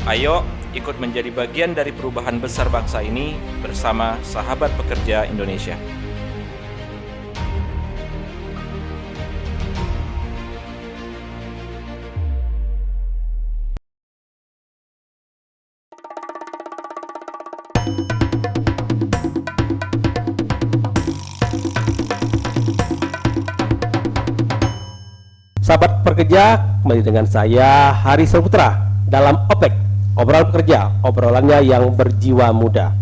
Ayo ikut menjadi bagian dari perubahan besar bangsa ini bersama Sahabat Pekerja Indonesia. Sahabat pekerja, kembali dengan saya Hari Saputra dalam OPEK, obrolan pekerja, obrolannya yang berjiwa muda.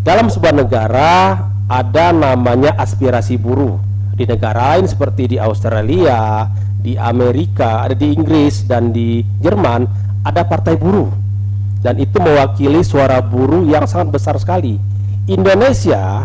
Dalam sebuah negara ada namanya aspirasi buruh. Di negara lain seperti di Australia, di Amerika, ada di Inggris dan di Jerman ada partai buruh. Dan itu mewakili suara buruh yang sangat besar sekali. Indonesia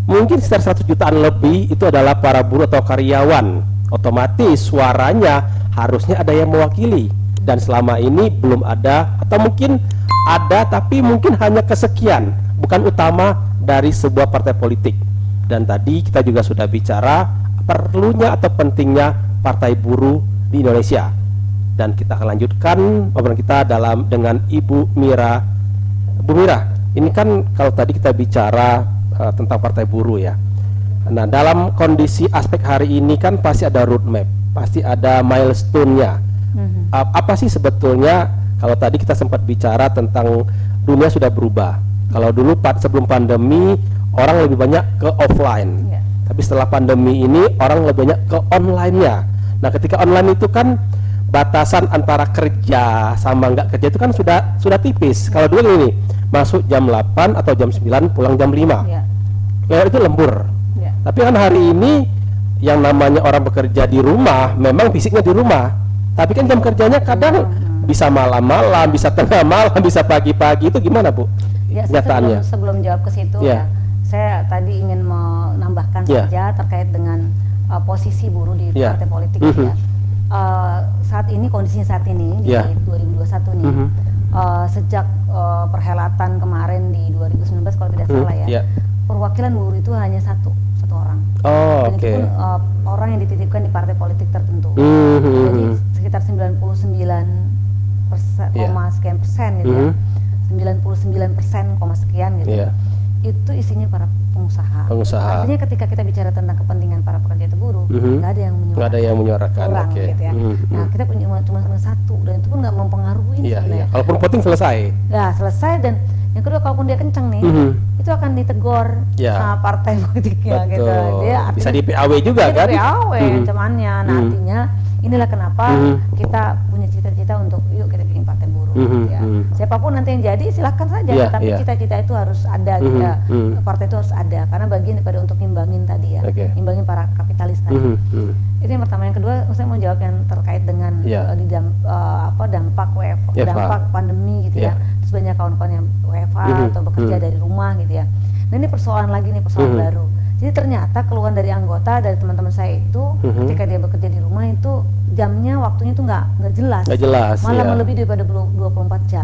mungkin sekitar 100 jutaan lebih itu adalah para buruh atau karyawan. Otomatis suaranya harusnya ada yang mewakili, dan selama ini belum ada, atau mungkin ada tapi mungkin hanya kesekian, bukan utama dari sebuah partai politik. Dan tadi kita juga sudah bicara perlunya atau pentingnya partai buruh di Indonesia, dan kita akan lanjutkan obrolan kita dengan Ibu Mira. Bu Mira, ini kan kalau tadi kita bicara tentang partai buruh ya. Nah, dalam kondisi aspek hari ini kan pasti ada roadmap, pasti ada milestone-nya. Apa sih sebetulnya, kalau tadi kita sempat bicara tentang dunia sudah berubah. Kalau dulu sebelum pandemi orang lebih banyak ke offline, tapi setelah pandemi ini orang lebih banyak ke online-nya. Nah, ketika online itu kan batasan antara kerja sama nggak kerja itu kan sudah tipis. Kalau dulu ini masuk jam 8 atau jam 9, pulang jam 5. Ya, itu lembur. Tapi kan hari ini yang namanya orang bekerja di rumah, memang fisiknya di rumah, tapi kan jam kerjanya kadang bisa malam-malam, bisa tengah malam, bisa pagi-pagi. Itu gimana, Bu? Ya, Nyataannya. Sebelum jawab ke situ ya, saya tadi ingin menambahkan saja terkait dengan posisi buruh di partai politik ya. Saat ini, kondisinya saat ini di 2021 nih, sejak perhelatan kemarin di 2019 kalau tidak salah ya, perwakilan buruh itu hanya satu orang. Dan itu pun orang yang dititipkan di partai politik tertentu. Jadi sekitar 99,sekian persen gitu ya. 99%, sekian gitu. Itu isinya para pengusaha. Artinya ketika kita bicara tentang kepentingan para pekerja itu buruh, nggak ada yang menyuarakan orang gitu ya. Nah, kita punya cuma satu, dan itu pun nggak mempengaruhi sebenarnya. Kalaupun voting selesai. Ya, selesai. Dan yang kedua, kalaupun dia kenceng nih, itu akan ditegur sama partai politiknya. Gitu. Dia bisa di PAW juga kan? Di PAW ancamannya. Nah, artinya inilah kenapa kita punya cita-cita untuk yuk kita bikin partai buruh. Ya. Siapapun nanti yang jadi silahkan saja, tapi cita-cita itu harus ada. Partai itu harus ada karena bagian daripada untuk ngimbangin tadi ya, ngimbangin para kapitalis tadi. Itu yang pertama. Yang kedua, saya mau jawab yang terkait dengan dampak WFH, dampak pandemi gitu ya. Terus banyak kawan-kawan yang WFH atau bekerja dari rumah gitu ya. Nah, ini persoalan lagi nih, persoalan baru. Jadi ternyata keluhan dari anggota, dari teman-teman saya itu ketika dia bekerja di rumah itu jamnya, waktunya itu nggak jelas, malah melebihi daripada 24 jam.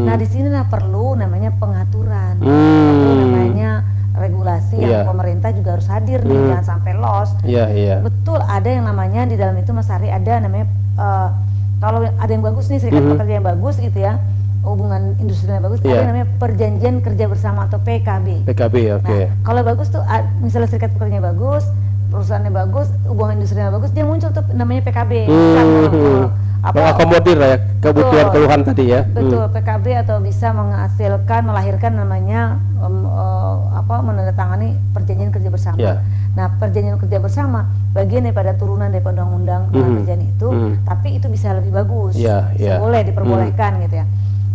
Nah, di sini perlu namanya pengaturan, perlu namanya regulasi yang pemerintah juga harus hadir nih, jangan sampai lost. Betul, ada yang namanya di dalam itu Mas Hari, ada namanya kalau ada yang bagus nih, serikat pekerja yang bagus gitu ya, hubungan industrinya bagus, ada namanya perjanjian kerja bersama atau PKB. Nah, kalau bagus tuh misalnya serikat pekerjanya bagus, perusahaannya bagus, hubungan industrinya bagus, dia muncul tuh namanya PKB. Mengakomodir ya kebutuhan keluhan tadi ya. Betul, PKB atau bisa melahirkan namanya menandatangani perjanjian kerja bersama. Nah, perjanjian kerja bersama bagian daripada turunan daripada undang-undang kerjaan itu, tapi itu bisa lebih bagus. Boleh diperbolehkan gitu ya.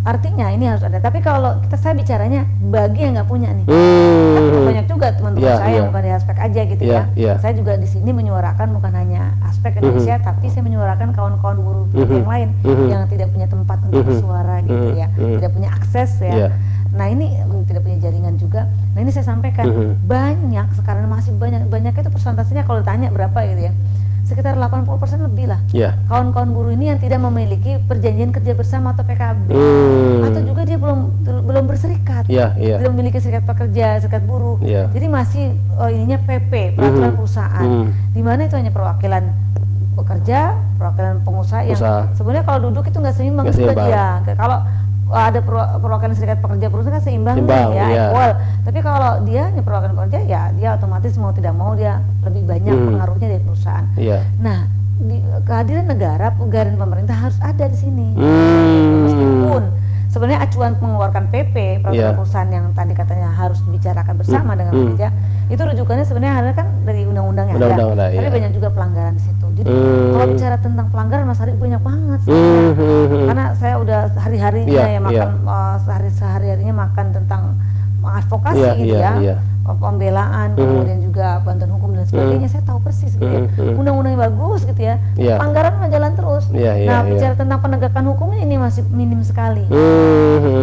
Artinya ini harus ada. Tapi kalau saya bicaranya bagi yang nggak punya nih, kan banyak juga teman-teman saya yang bukan di aspek aja gitu ya. Saya juga di sini menyuarakan bukan hanya aspek Indonesia, tapi saya menyuarakan kawan-kawan buruh yang lain yang tidak punya tempat untuk bersuara gitu ya, tidak punya akses ya. Nah, ini tidak punya jaringan juga. Nah, ini saya sampaikan banyak sekarang, masih banyak itu persentasenya kalau ditanya berapa gitu ya, sekitar 80% lebih lah. Kawan-kawan buruh ini yang tidak memiliki perjanjian kerja bersama atau PKB, atau juga dia belum berserikat, belum memiliki serikat pekerja, serikat buruh. Jadi masih ininya PP, peraturan perusahaan, di mana itu hanya perwakilan pekerja, perwakilan pengusaha yang sebenarnya kalau duduk itu nggak seimbang juga dia. Kalau ada perwakilan serikat pekerja buruh kan seimbang ya, equal. Tapi kalau dia perwakilan pekerja ya dia otomatis mau tidak mau dia lebih banyak pengaruhnya dari perusahaan. Nah, kehadiran negara dan pemerintah harus ada di sini. Meskipun sebenarnya acuan mengeluarkan PP peraturan perusahaan yang tadi katanya harus dibicarakan bersama dengan pekerja, itu rujukannya sebenarnya ada kan dari undang-undang yang ada. Tapi banyak juga pelanggaran di situ. Jadi kalau bicara tentang pelanggaran Mas Ari banyak banget karena saya udah hari-harinya makan sehari-harinya makan tentang advokasi gitu pembelaan, kemudian juga bantuan hukum dan sebagainya. Saya tahu persis gitu ya, undang-undangnya bagus gitu ya, pelanggaran jalan terus. Nah, bicara tentang penegakan hukumnya ini masih minim sekali.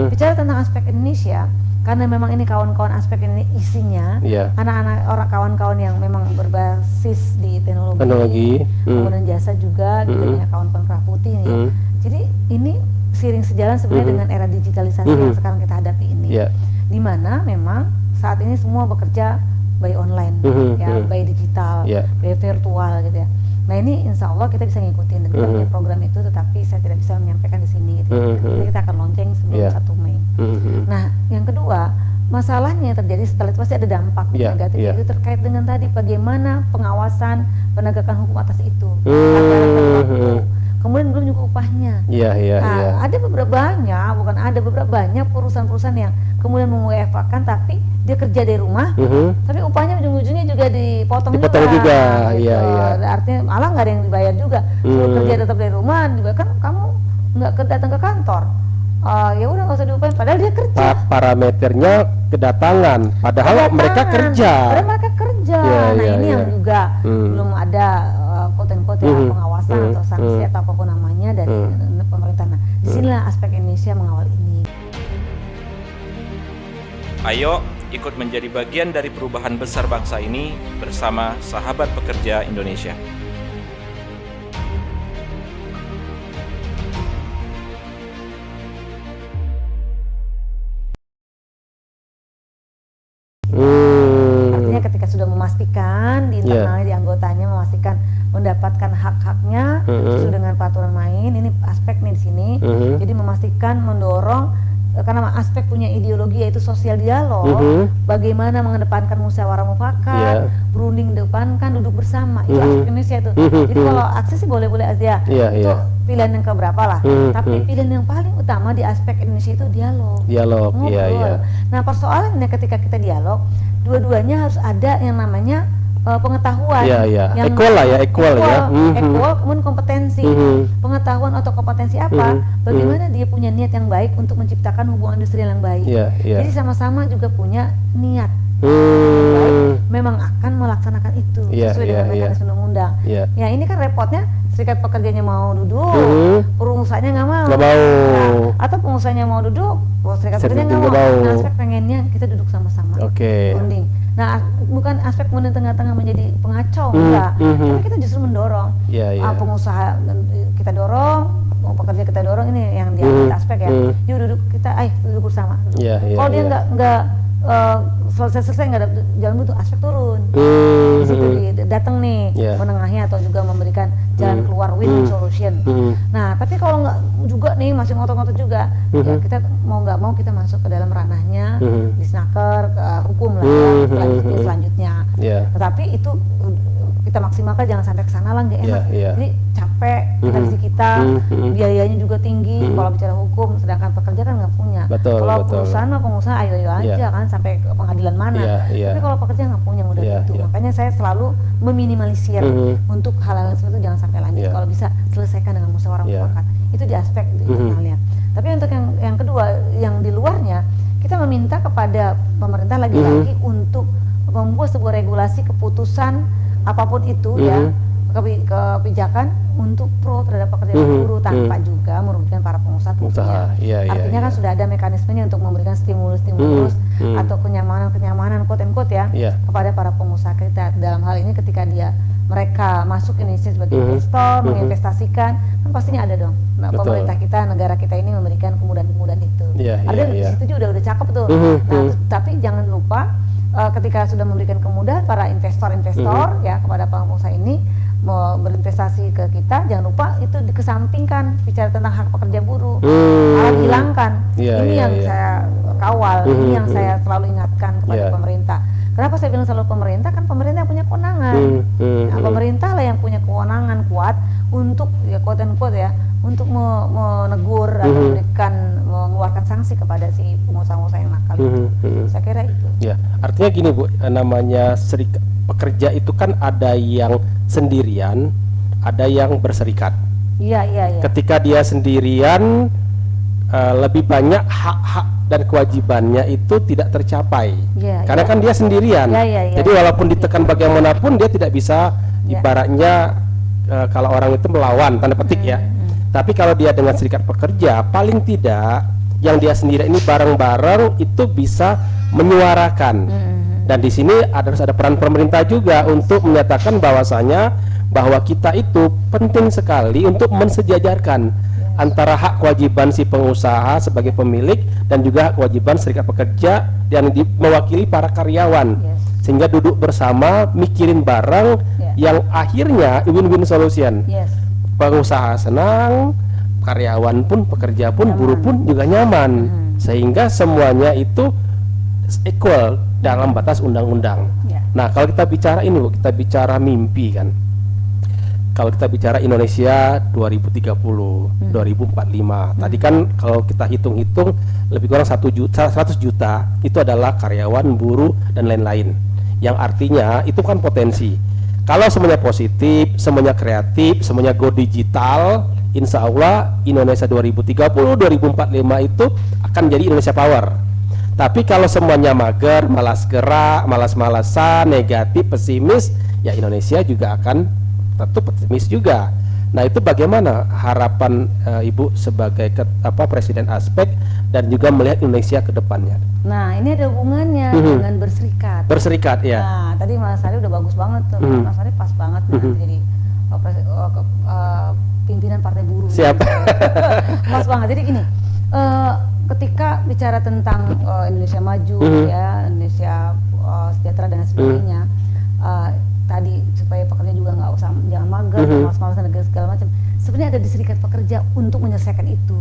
Bicara tentang aspek Indonesia, karena memang ini kawan-kawan aspek ini isinya anak-anak orang kawan-kawan yang memang berbasis di teknologi. Kemudian jasa juga gitu ya, kawan-kawan kerah putih nih. Jadi ini seiring sejalan sebenarnya dengan era digitalisasi yang sekarang kita hadapi ini, di mana memang saat ini semua bekerja by online, by digital, by virtual gitu ya. Nah ini insya Allah kita bisa ngikutin dengan program itu, tetapi saya tidak bisa menyampaikan di sini gitu. Jadi kita akan lonceng sebelum 1 Mei. Nah yang kedua, masalahnya terjadi setelah itu pasti ada dampak negatif itu terkait dengan tadi bagaimana pengawasan penegakan hukum atas itu, kemudian belum juga upahnya. Ada beberapa banyak perusahaan-perusahaan yang kemudian meng-WFH-kan tapi dia kerja dari rumah, tapi upahnya ujung-ujungnya juga dipotong juga. Artinya malah nggak ada yang dibayar juga. Kerja tetap dari rumah, juga kan kamu nggak datang ke kantor. Ya udah nggak usah diupahin, padahal dia kerja. Parameternya kedatangan, padahal mereka kerja. Nah ini yang juga belum ada quote-unquote pengawasan atau sanksi atau apapun namanya dari pemerintah. Nah, disinilah aspek Indonesia mengawal ini. Ayo ikut menjadi bagian dari perubahan besar bangsa ini bersama Sahabat Pekerja Indonesia. Artinya ketika sudah memastikan di internalnya, di anggotanya memastikan mendapatkan hak-haknya sesuai dengan peraturan main, ini aspek nih di sini. Jadi memastikan mendorong, karena aspek punya ideologi yaitu sosial dialog, bagaimana mengedepankan musyawarah mufakat, berunding depankan, duduk bersama, itu aspek Indonesia itu. Jadi kalau akses sih boleh-boleh aja, itu pilihan yang keberapa lah, tapi pilihan yang paling utama di aspek Indonesia itu dialog, ngobrol. Nah persoalannya ketika kita dialog, dua-duanya harus ada yang namanya pengetahuan, yang equal, kemudian kompetensi, pengetahuan atau kompetensi apa, bagaimana dia punya niat yang baik untuk menciptakan hubungan industrial yang baik. Jadi sama-sama juga punya niat baik, memang akan melaksanakan itu sesuai dengan mekanisme undang-undang. Ya ini kan repotnya, serikat pekerjanya mau duduk, pengusahanya nggak mau. Nah, atau pengusahanya mau duduk, serikat pekerjanya nggak mau. Nah, aspek pengennya kita duduk sama-sama, berunding. Nah, bukan aspek kemudian tengah-tengah menjadi pengacau, enggak. Tapi kita justru mendorong pengusaha, kita dorong, pekerja kita dorong, ini yang dia aspek ya. Yuk duduk, kita duduk bersama. Kalau dia nggak selesai nggak ada jalan buntu, aspek turun. Di situ datang nih menengahnya atau juga memberikan jalan keluar, win-win solution. Nah, tapi kalau nggak juga nih masih ngotot-ngotot juga, ya kita mau nggak mau kita masuk ke dalam ranahnya di snaker, hukum lah selanjutnya. Tetapi itu kita maksimalkan, jangan sampai kesana lah, nggak enak. Jadi capek energi kita, biayanya juga tinggi kalau bicara hukum, sedangkan pekerja kan nggak punya. Kalau perusahaan mah pengusaha ayo aja kan sampai ke pengadilan mana. Tapi kalau pekerja nggak punya mudah gitu. Makanya saya selalu meminimalisir untuk hal-hal seperti itu jangan sampai lanjut. Kalau bisa selesaikan dengan musyawarah mufakat. Itu di aspek internalnya. Tapi untuk yang kedua, yang di luarnya, kita meminta kepada pemerintah lagi-lagi untuk membuat sebuah regulasi keputusan apapun itu kebijakan untuk pro terhadap pekerja buruh tanpa juga merugikan para pengusaha. Artinya kan sudah ada mekanismenya untuk memberikan stimulus atau kenyamanan quote-unquote kepada para pengusaha kita. Dalam hal ini ketika mereka masuk Indonesia sebagai investor, menginvestasikan, kan pastinya ada dong. Nah, pemerintah kita, negara kita ini memberikan kemudahan-kemudahan itu. Artinya di situ juga udah cakep tuh. Nah, tapi jangan lupa ketika sudah memberikan kemudahan para investor-investor kepada pengusaha ini mau berinvestasi ke kita, jangan lupa itu dikesampingkan bicara tentang hak pekerja buruh. Alat hilangkan. Ini yang saya kawal, ini yang saya selalu ingatkan kepada pemerintah. Kenapa saya bilang selalu pemerintah? Kan pemerintah yang punya kewenangan. Nah, pemerintah lah yang punya kewenangan kuat untuk ya quote and quote ya, untuk menegur atau mengeluarkan sanksi kepada si pengusaha-pengusaha yang nakal itu. Saya kira itu. Ya, artinya gini Bu, namanya serikat pekerja itu kan ada yang sendirian, ada yang berserikat. Iya. Ketika dia sendirian, lebih banyak hak-hak dan kewajibannya itu tidak tercapai, karena kan dia sendirian. Jadi walaupun ditekan bagaimanapun dia tidak bisa, ibaratnya kalau orang itu melawan tanda petik ya. Tapi kalau dia dengan serikat pekerja, paling tidak yang dia sendiri ini bareng-bareng itu bisa menyuarakan. Dan di sini harus ada peran pemerintah juga untuk menyatakan bahwasanya bahwa kita itu penting sekali untuk mensejajarkan antara hak kewajiban si pengusaha sebagai pemilik dan juga hak kewajiban serikat pekerja yang mewakili para karyawan, sehingga duduk bersama mikirin bareng yang akhirnya win-win solution. Pengusaha senang, karyawan pun, pekerja pun, buruh pun juga nyaman, sehingga semuanya itu equal dalam batas undang-undang. Nah, kalau kita bicara ini Bu, kita bicara mimpi kan. Kalau kita bicara Indonesia 2030, 2045, tadi kan kalau kita hitung-hitung lebih kurang 100 juta itu adalah karyawan, buruh dan lain-lain. Yang artinya itu kan potensi. Kalau semuanya positif, semuanya kreatif, semuanya go digital, insya Allah Indonesia 2030, 2045 itu akan jadi Indonesia Power. Tapi kalau semuanya mager, malas gerak, malas-malasan, negatif, pesimis, ya Indonesia juga akan tentu pesimis juga. Nah, itu bagaimana harapan Ibu sebagai Presiden Aspek dan juga melihat Indonesia ke depannya? Nah, ini ada hubungannya dengan berserikat. Berserikat ya. Nah, tadi Mas Ari udah bagus banget tuh. Mas Ari pas banget nanti jadi pimpinan Partai Buruh. Siap. Pas banget. Jadi gini, ketika bicara tentang Indonesia maju ya, Indonesia sejahtera dan sebagainya, tadi supaya pekerja juga nggak usah jangan mager, malas-malasan dan segala macam. Sebenarnya ada di serikat pekerja untuk menyelesaikan itu.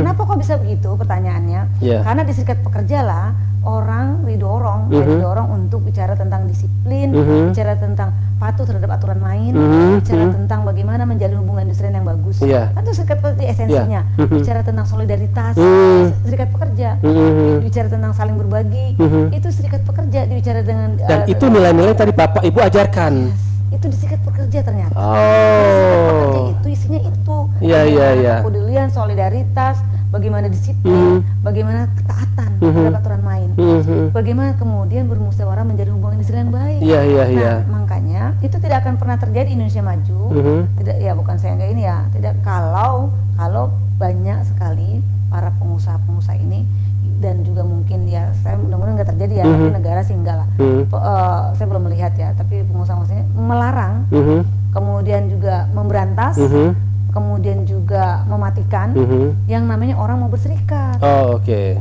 Kenapa kok bisa begitu? Pertanyaannya, karena di serikat pekerja lah orang didorong untuk bicara tentang disiplin, bicara tentang patuh terhadap aturan main, bicara tentang bagaimana menjalin hubungan industrial yang bagus. Kan itu serikat pekerja esensinya. Bicara tentang solidaritas, serikat pekerja. Bicara tentang saling berbagi, itu serikat pekerja. Bicara dengan dan itu nilai-nilai tadi Bapak Ibu ajarkan. Itu di serikat pekerja ternyata. Serikat pekerja itu isinya itu. Kepedulian, solidaritas, bagaimana disiplin, bagaimana ketaatan terhadap aturan main, bagaimana kemudian bermusyawarah menjadi hubungan industrial yang baik. Nah, makanya itu tidak akan pernah terjadi Indonesia maju. Tidak, ya bukan saya enggak ini ya. Tidak kalau banyak sekali para pengusaha-pengusaha ini, dan juga mungkin ya saya mudah-mudahan nggak terjadi ya, tapi negara sih enggak lah. Saya belum melihat ya, tapi pengusaha-pengusaha melarang, kemudian juga memberantas, kemudian juga mematikan yang namanya orang mau berserikat.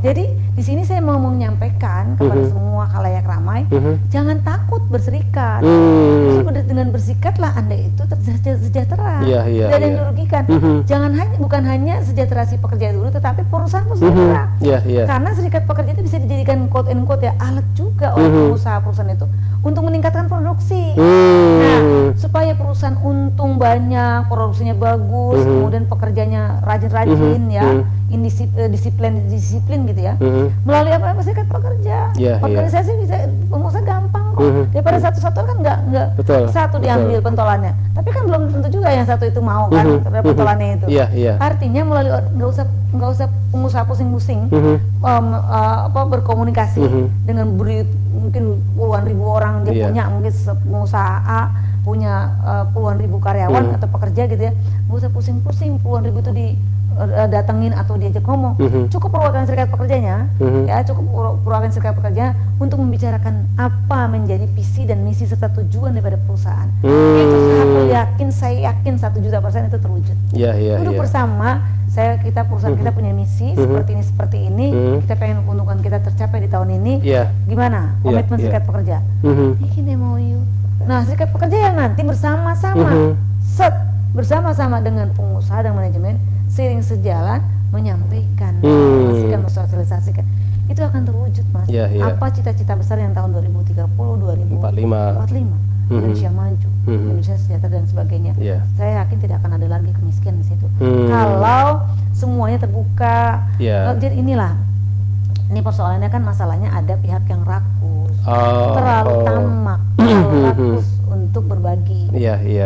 Jadi di sini saya mau menyampaikan kepada semua khalayak ramai, jangan takut berserikat. Dengan berserikatlah Anda itu sejahtera. Tidak ada yang dirugikan. Bukan hanya sejahtera si pekerja dulu, tetapi perusahaan pun sejahtera. Karena serikat pekerja itu bisa dijadikan quote and quote ya alat juga oleh pengusaha-perusahaan itu untuk meningkatkan produksi. Nah, supaya perusahaan untung banyak, produksinya bagus, kemudian pekerjanya rajin-rajin ya, disiplin gitu ya. Melalui apa serikat pekerja. Organisasi bisa pengusaha gampang kok. Daripada satu-satu kan nggak satu diambil pentolannya. Tapi kan belum tentu juga yang satu itu mau kan terhadap pentolannya itu. Artinya melalui nggak usah pengusaha pusing-pusing berkomunikasi dengan mungkin puluhan ribu orang dia punya, mungkin pengusaha A punya puluhan ribu karyawan atau pekerja gitu ya, nggak usah pusing-pusing puluhan ribu itu datengin atau diajak ngomong. Cukup perwakilan serikat pekerjanya, cukup perwakilan serikat pekerja untuk membicarakan apa menjadi visi dan misi serta tujuan daripada perusahaan. Itu saya yakin 1.000.000% itu terwujud. Duduk bersama, perusahaan kita punya misi seperti ini, kita pengen keuntungan kita tercapai di tahun ini. Gimana komitmen serikat pekerja? Bikin MOU. Nah, serikat pekerja yang nanti bersama-sama dengan pengusaha dan manajemen seiring sejalan menyampaikan, mensosialisasikan, itu akan terwujud, Mas. Apa cita-cita besar yang tahun 2030, 2045 Indonesia maju, Indonesia sejahtera dan sebagainya. Saya yakin tidak akan ada lagi kemiskinan di situ. Kalau semuanya terbuka. Jadi ini persoalannya kan, masalahnya ada pihak yang rakus, terlalu tamak, terlalu rakus untuk berbagi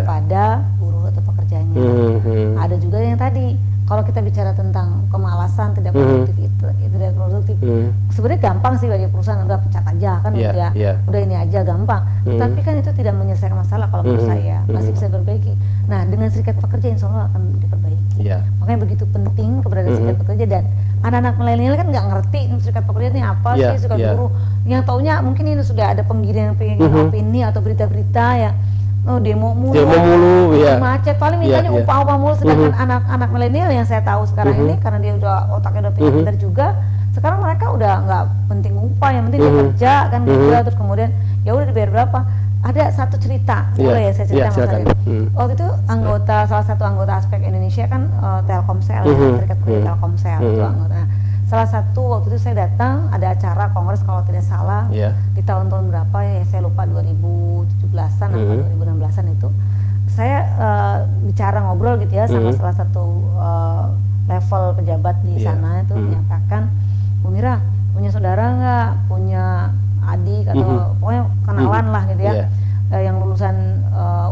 pada buruh atau pekerjanya. Ada juga yang tadi, kalau kita bicara tentang kemalasan, tidak produktif, sebenarnya gampang sih bagi perusahaan, udah pecat aja kan, udah ini aja gampang. Tapi kan itu tidak menyelesaikan masalah kalau menurut saya, masih bisa diperbaiki. Nah, dengan serikat pekerja insya Allah akan diperbaiki. Makanya begitu penting keberadaan serikat pekerja, dan anak-anak milenial kan nggak ngerti serikat pekerja ini apa sih, serikat buruh. Yang taunya mungkin ini sudah ada penggiringan opini atau berita-berita yang demo mulu, macet, paling mintanya upah mulu. Sedangkan anak-anak milenial yang saya tahu sekarang ini, karena dia udah otaknya udah pintar juga, sekarang mereka udah nggak penting upah, yang penting dia kerja kan gitu. Terus kemudian ya udah dibayar berapa. Ada satu cerita, boleh ya saya cerita masalah ini. Waktu itu salah satu anggota Aspek Indonesia kan Telkomsel, serikat pekerja Telkomsel itu anggota. Salah satu waktu itu saya datang, ada acara kongres kalau tidak salah di tahun-tahun berapa ya, saya lupa, 2017-an atau 2016-an itu. Saya bicara ngobrol gitu ya sama salah satu level pejabat di sana itu, menyampaikan, Bu Mira, punya saudara nggak, punya adik atau pokoknya kenalan lah gitu ya, yang lulusan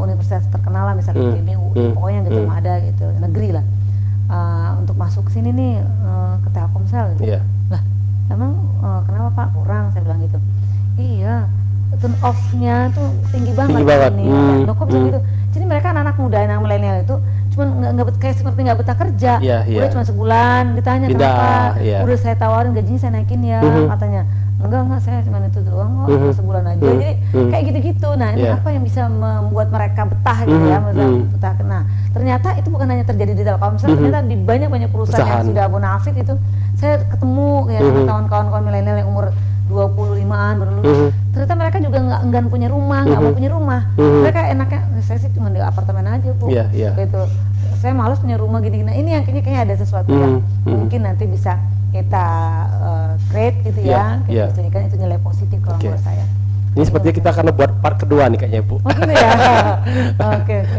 universitas terkenal lah, misalnya ITB, pokoknya gitu ada gitu, negeri lah. Untuk masuk ke sini nih ke Telkomsel gitu. Lah, emang kenapa Pak, kurang? Saya bilang gitu. Iya, turn off-nya tuh tinggi banget ini. Loh, kok bisa gitu? Jadi mereka anak muda, anak milenial itu cuman kayak seperti nggak betah kerja. Udah cuma sebulan ditanya kenapa. Udah saya tawarin gajinya saya naikin ya, katanya. Enggak, saya cuma itu doang kok, sebulan aja. Jadi kayak gitu-gitu. Nah, ini apa yang bisa membuat mereka betah gitu ya, betah. Nah, ternyata itu bukan hanya terjadi di Telkomsel, ternyata di banyak perusahaan yang sudah bonafit itu. Saya ketemu ya sama kawan-kawan milenial yang umur 25-an baru lulus. Ternyata mereka juga nggak enggan punya rumah, nggak mau punya rumah. Mereka enaknya, saya sih cuma di apartemen aja, Bu. Gitu. Saya malas punya rumah gini-gini. Nah, ini yang kayaknya ada sesuatu yang mungkin nanti bisa kita create gitu ya, kita jadikan itu nilai positif kalau menurut saya. Ini sepertinya kita akan buat part kedua nih kayaknya, Bu. Oh gitu ya.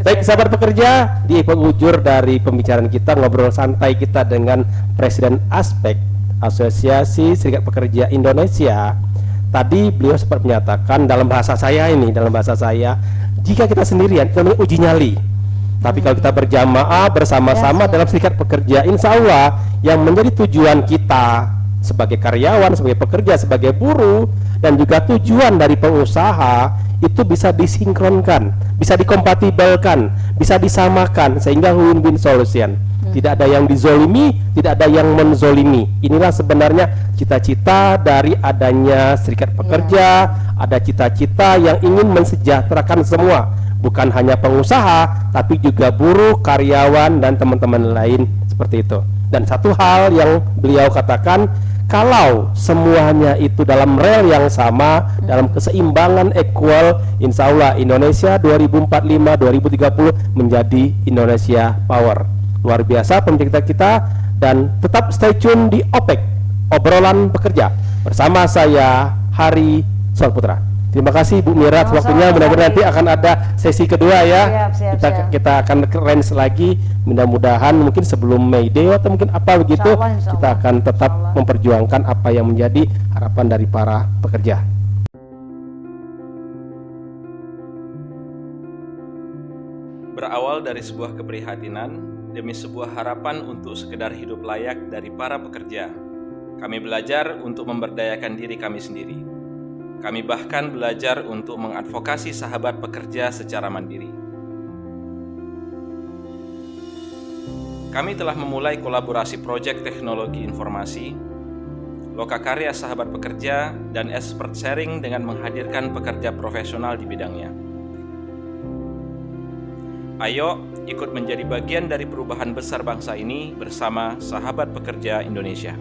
Baik, sahabat pekerja, di penghujung dari pembicaraan kita, ngobrol santai kita dengan Presiden Aspek Asosiasi Serikat Pekerja Indonesia. Tadi beliau sempat menyatakan dalam bahasa saya, jika kita sendirian itu namanya uji nyali. Tapi kalau kita berjamaah bersama-sama dalam serikat pekerja, insya Allah yang menjadi tujuan kita sebagai karyawan, sebagai pekerja, sebagai buruh, dan juga tujuan dari pengusaha itu bisa disinkronkan, bisa dikompatibelkan, bisa disamakan sehingga win-win solution. Tidak ada yang dizolimi, tidak ada yang menzolimi. Inilah sebenarnya cita-cita dari adanya serikat pekerja. Ada cita-cita yang ingin mensejahterakan semua, bukan hanya pengusaha, tapi juga buruh, karyawan, dan teman-teman lain seperti itu. Dan satu hal yang beliau katakan, kalau semuanya itu dalam rel yang sama, dalam keseimbangan equal, insya Allah Indonesia 2045-2030 menjadi Indonesia Power. Luar biasa pembicaraan kita, dan tetap stay tune di OPEK, obrolan pekerja, bersama saya Hari Solputra. Terima kasih Bu Mira waktunya. Mudah-mudahan nanti akan ada sesi kedua ya. Siap. Kita akan range lagi. Mudah-mudahan mungkin sebelum May Day atau mungkin apa begitu, insya Allah. Kita akan tetap memperjuangkan apa yang menjadi harapan dari para pekerja. Berawal dari sebuah keprihatinan demi sebuah harapan untuk sekedar hidup layak dari para pekerja, kami belajar untuk memberdayakan diri kami sendiri. Kami bahkan belajar untuk mengadvokasi sahabat pekerja secara mandiri. Kami telah memulai kolaborasi proyek teknologi informasi, lokakarya sahabat pekerja, dan expert sharing dengan menghadirkan pekerja profesional di bidangnya. Ayo ikut menjadi bagian dari perubahan besar bangsa ini bersama Sahabat Pekerja Indonesia.